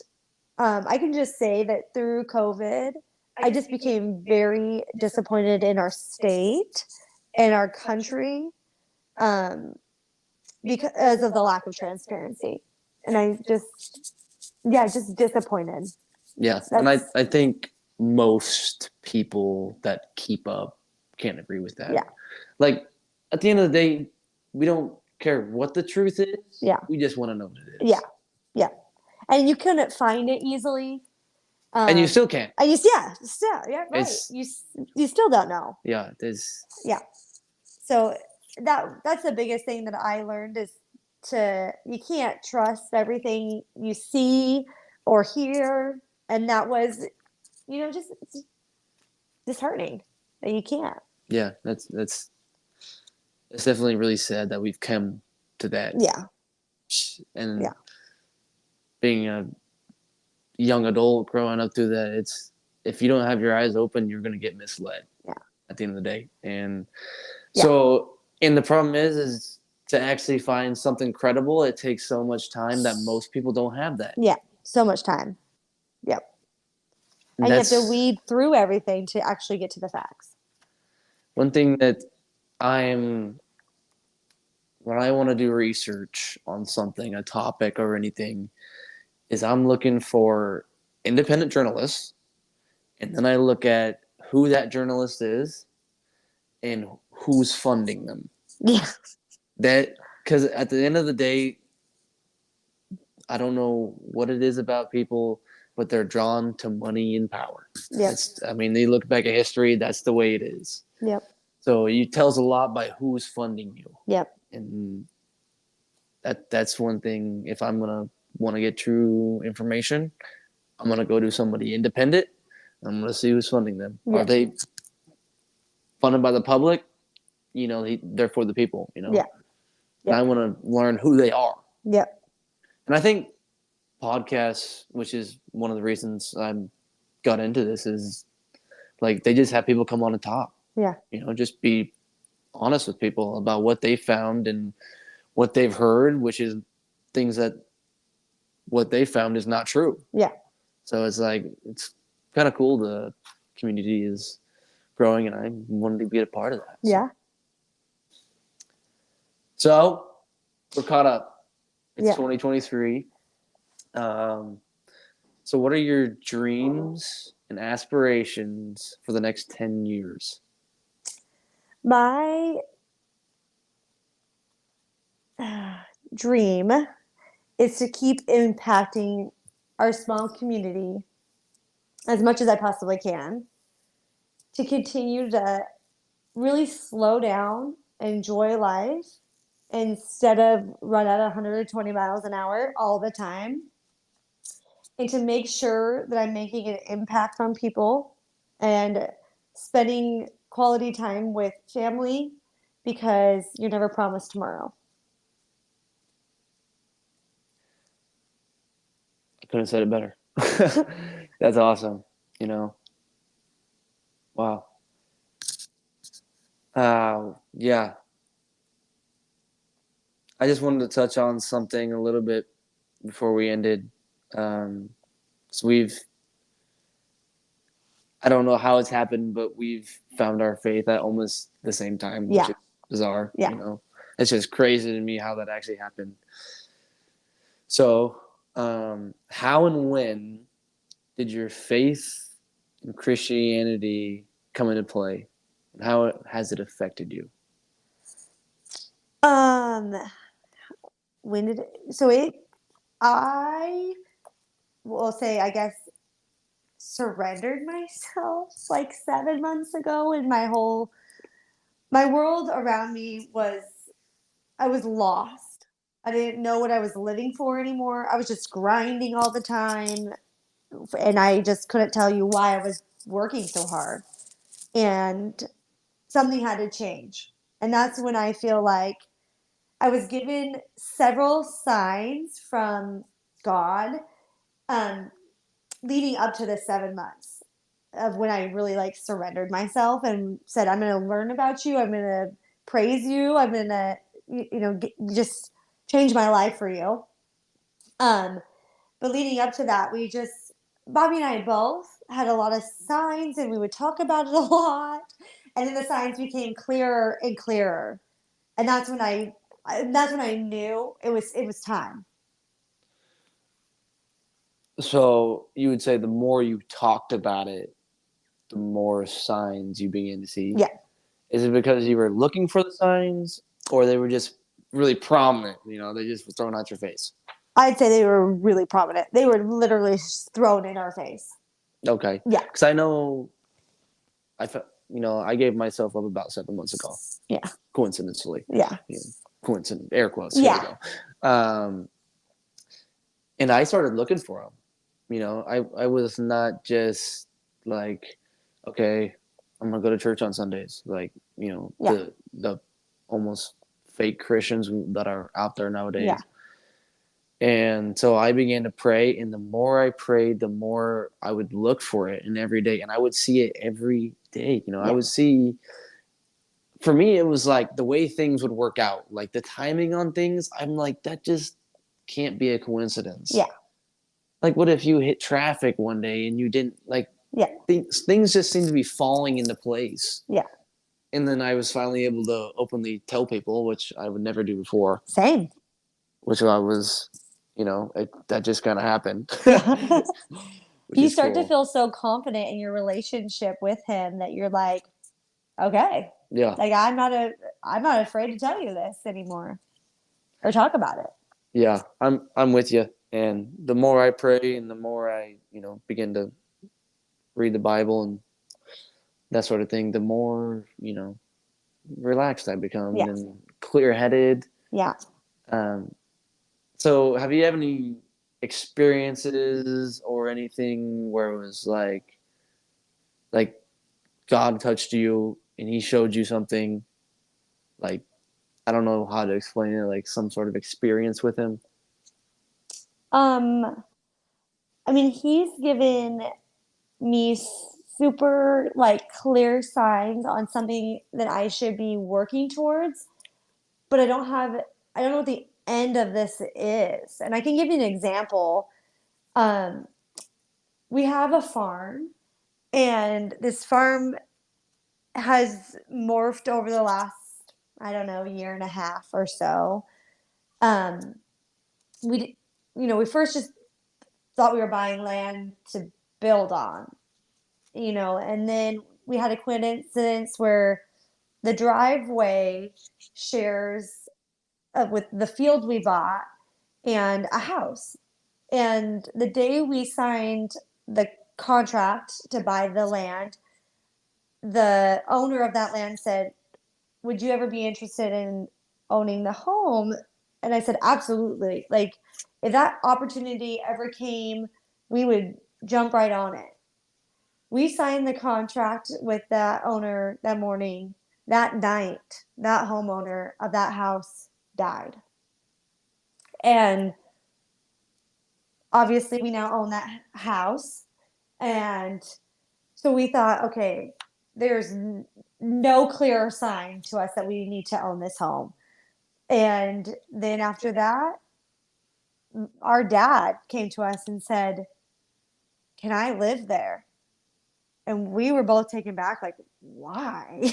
I can just say that through COVID, I just became very disappointed in our state and our country um, because of the lack of transparency. And yeah, just disappointed. Yeah, and That's, I think most people that keep up can't agree with that. yeah, Like at the end of the day, we don't care what the truth is. yeah, We just want to know what it yeah, is. yeah. And you couldn't find it easily. And you still can't. Yeah, still, yeah, right. It's You still don't know. yeah, there's Yeah. So that's the biggest thing that I learned is you can't trust everything you see or hear, and that was just disheartening that you can't. yeah, that's it's definitely really sad that we've come to that. Yeah, And yeah, being a young adult growing up through that, it's if you don't have your eyes open, you're gonna get misled yeah, at the end of the day. And yeah, so, and the problem is to actually find something credible, it takes so much time that most people don't have that. yeah. So much time. Yep. And And you have to that's weed through everything to actually get to the facts. one thing that I'm when I want to do research on something, a topic or anything, is I'm looking for independent journalists, and then I look at who that journalist is and who's funding them. Yeah. That because at the end of the day, I don't know what it is about people, but they're drawn to money and power. Yep. I mean, they look back at history. That's the way it is. Yep. So it tells a lot by who's funding you. Yep. And that's one thing. If I'm gonna want to get true information, I'm gonna go to somebody independent. I'm gonna see who's funding them. Are Yep. they funded by the public? They're for the people. Yeah. And I want to learn who they are. Yep. And I think podcasts, which is one of the reasons I got into this, is like they just have people come on and talk. Yeah. Just be honest with people about what they found and what they've heard, which is things that what they found is not true. Yeah. So it's kind of cool. The community is growing, and I wanted to be a part of that. Yeah. So we're caught up. It's Yeah. 2023. So what are your dreams and aspirations for the next 10 years? My dream is to keep impacting our small community as much as I possibly can, to continue to really slow down, enjoy life, instead of run at 120 miles an hour all the time, and to make sure that I'm making an impact on people and spending quality time with family, because you're never promised tomorrow. I couldn't have said it better. That's awesome. Wow. Yeah. I just wanted to touch on something a little bit before we ended. So I don't know how it's happened, but we've found our faith at almost the same time, which Yeah. is bizarre. Yeah. It's just crazy to me how that actually happened. So, how and when did your faith in Christianity come into play, and how has it affected you? When did it, I will say, I guess, surrendered myself like 7 months ago, and my world around me I was lost. I didn't know what I was living for anymore. I was just grinding all the time, and I just couldn't tell you why I was working so hard. And something had to change. And that's when I feel like I was given several signs from God, um, leading up to the 7 months of when I really like surrendered myself and said, I'm going to learn about you. I'm going to praise you. I'm going to, just change my life for you. But leading up to that, Bobby and I both had a lot of signs, and we would talk about it a lot. And then the signs became clearer and clearer. And that's when I knew it was time. So you would say the more you talked about it, the more signs you began to see? Yeah. Is it because you were looking for the signs, or they were just really prominent? They just were thrown out your face? I'd say they were really prominent. They were literally thrown in our face. Okay. Yeah. Because I know I gave myself up about 7 months ago. Yeah. Coincidentally. Yeah. Coincident, air quotes. Yeah. Here we go. And I started looking for them. I was not just like, okay, I'm gonna go to church on Sundays. Like, the almost fake Christians that are out there nowadays. Yeah. And so I began to pray, and the more I prayed, the more I would look for it, and every day, and I would see it every day. I would see. For me, it was like the way things would work out, like the timing on things. I'm like, that just can't be a coincidence. Yeah. Like, what if you hit traffic one day and you didn't, like? Yeah. Things just seem to be falling into place. Yeah. and then I was finally able to openly tell people, which I would never do before, Same. which I was, that just kind of happened, Yeah. which You is start to cool. feel so confident in your relationship with him that you're like, okay, Yeah, like I'm not afraid to tell you this anymore or talk about it. yeah, I'm with you. And the more I pray, and the more I, begin to read the Bible and that sort of thing, the more, relaxed I become Yeah. and clear headed. Yeah. Um, so, have you had any experiences or anything where it was like God touched you and He showed you something? Like, I don't know how to explain it. Like some sort of experience with Him. Um, I mean, he's given me super like clear signs on something that I should be working towards, but I don't know what the end of this is. And I can give you an example. Um, we have a farm, and this farm has morphed over the last, I don't know, year and a half or so. Um, we, we first just thought we were buying land to build on, and then we had a coincidence where the driveway shares with the field we bought and a house. And the day we signed the contract to buy the land, the owner of that land said, would you ever be interested in owning the home? And I said, absolutely. Like, if that opportunity ever came, we would jump right on it. We signed the contract with that owner that morning. That night, that homeowner of that house died. And obviously, we now own that house. And so we thought, okay, there's no clearer sign to us that we need to own this home. And then after that, our dad came to us and said, can I live there? And we were both taken back, like, why?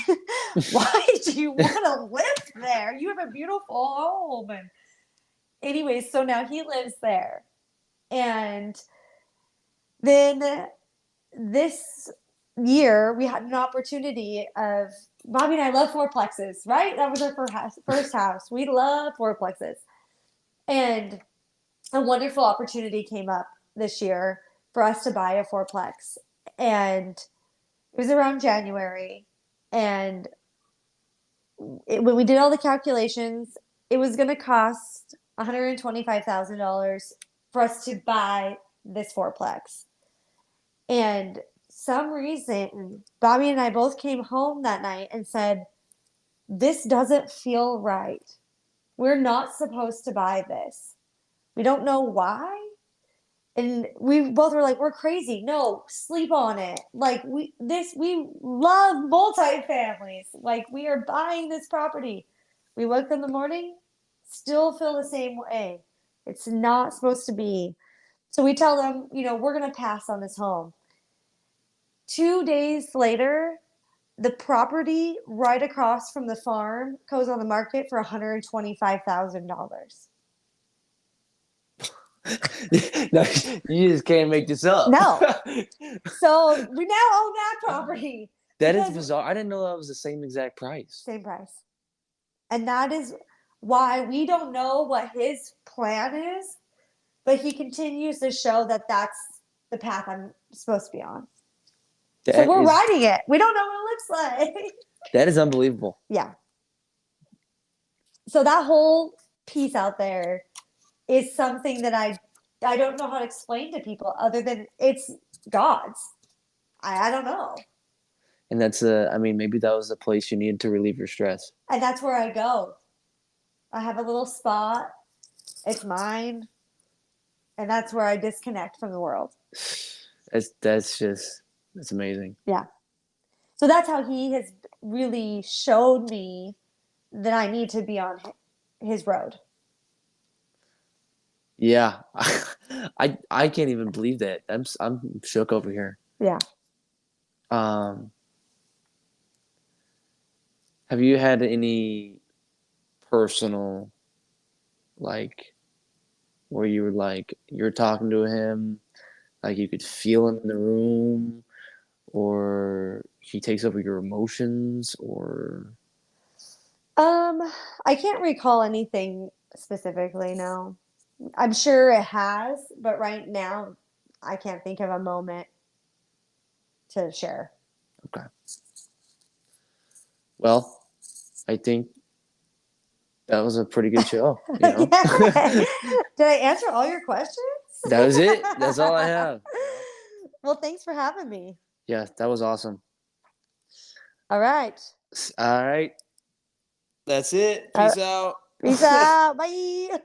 Why do you want to live there? You have a beautiful home. And anyways, so now he lives there. And then this year, we had an opportunity of Bobby and I love fourplexes, right? That was our first house. We love fourplexes. And a wonderful opportunity came up this year for us to buy a fourplex. And it was around January. And when we did all the calculations, it was going to cost $125,000 for us to buy this fourplex. And some reason, Bobby and I both came home that night and said, this doesn't feel right. We're not supposed to buy this. We don't know why. And we both were like, we're crazy. No, sleep on it. Like we love multi-families. Like we are buying this property. We woke up in the morning, still feel the same way. It's not supposed to be. So we tell them, we're gonna pass on this home. 2 days later, the property right across from the farm goes on the market for $125,000. No, you just can't make this up. No. So we now own that property That is because bizarre. I didn't know that was the same exact price. same price. And that is why we don't know what his plan is, but he continues to show that that's the path I'm supposed to be on. So That we're is riding it. We don't know what it looks like. that is unbelievable. Yeah. So that whole piece out there is something that I don't know how to explain to people other than it's God's. I don't know. And I mean, maybe that was the place you needed to relieve your stress. And that's where I go. I have a little spot. It's mine. And that's where I disconnect from the world. That's amazing. Yeah. So that's how he has really showed me that I need to be on his road. Yeah, I can't even believe that. I'm shook over here. Yeah. Um, Have you had any personal, like, where you were like, you're talking to him, like you could feel him in the room, or he takes over your emotions, or Um, I can't recall anything specifically, no. I'm sure it has, but right now I can't think of a moment to share. okay. Well, I think that was a pretty good show, you know? Yeah. Did I answer all your questions? That was it. That's all I have, you know? Well, thanks for having me. Yeah, that was awesome. All right. All right. That's it. Uh, Peace out. Peace out. Bye.